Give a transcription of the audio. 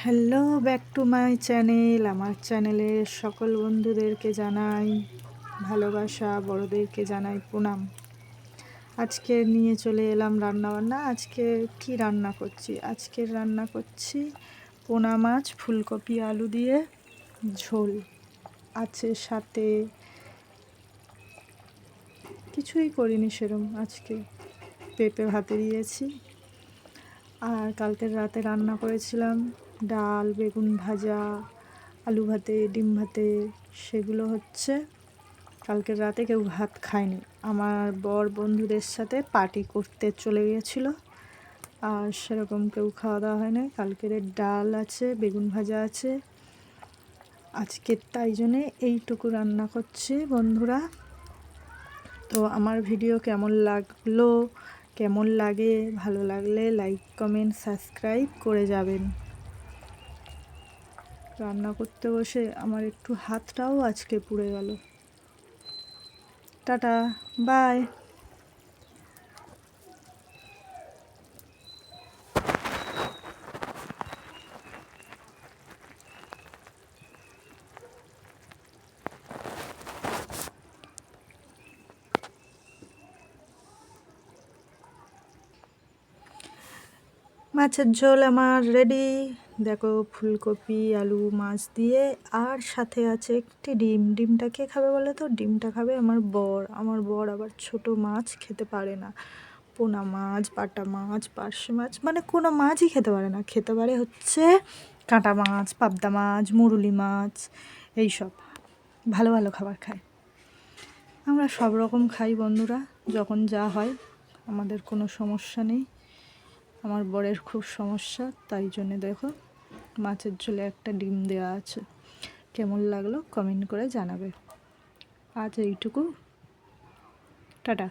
Hello back to my channel. আমার চ্যানেলের সকল বন্ধুদেরকে জানাই ভালোবাসা, বড়দেরকে জানাই প্রণাম। আজকে নিয়ে চলে এলাম রান্নাবান্না। আজকে কি রান্না করছি? আজকের রান্না করছি পোনা মাছ ফুলকপি আলু দিয়ে ঝোল আছে, সাথে কিছুই করিনি সেরম। আজকে পেঁপে ভাতে দিয়েছি। আর কালকের রাতে রান্না করেছিলাম ডাল, বেগুন ভাজা, আলু ভাতে, ডিম ভাতে। সেগুলো হচ্ছে কালকের রাতে কেউ ভাত খায়নি। আমার বর বন্ধুদের সাথে পার্টি করতে চলে গিয়েছিলো, আর সেরকম কেউ খাওয়া দাওয়া হয় না। কালকের ডাল আছে, বেগুন ভাজা আছে। আজকে তাই জন্যে এইটুকু রান্না করছি বন্ধুরা। তো আমার ভিডিও কেমন লাগলো, কেমন লাগে, ভালো লাগলে লাইক, কমেন্ট, সাবস্ক্রাইব করে যাবেন। রান্না করতে বসে আমার একটু হাতটাও আজকে পুড়ে গেল। Tata, bye. মাছের ঝোল আমার রেডি। দেখো, ফুলকপি আলু মাছ দিয়ে, আর সাথে আছে একটি ডিম। ডিমটা কে খাবে বলে তো? ডিমটা খাবে আমার বর। আমার বর আবার ছোট মাছ খেতে পারে না। পোনা মাছ, বাটা মাছ, পার্শে মাছ, মানে কোনো মাছই খেতে পারে না। খেতে পারে হচ্ছে কাঁটা মাছ, পাবদা মাছ, মুরুলি মাছ, এইসব ভালো ভালো খাবার খায়। আমরা সব রকম খাই বন্ধুরা, যখন যা হয় আমাদের কোনো সমস্যা নেই। আমার বরের খুব সমস্যা, তাই জন্যে দেখো মাছের ঝোলে একটা ডিম দেওয়া আছে। কেমন লাগলো কমেন্ট করে জানাবে। আজ এইটুকু, টাটা।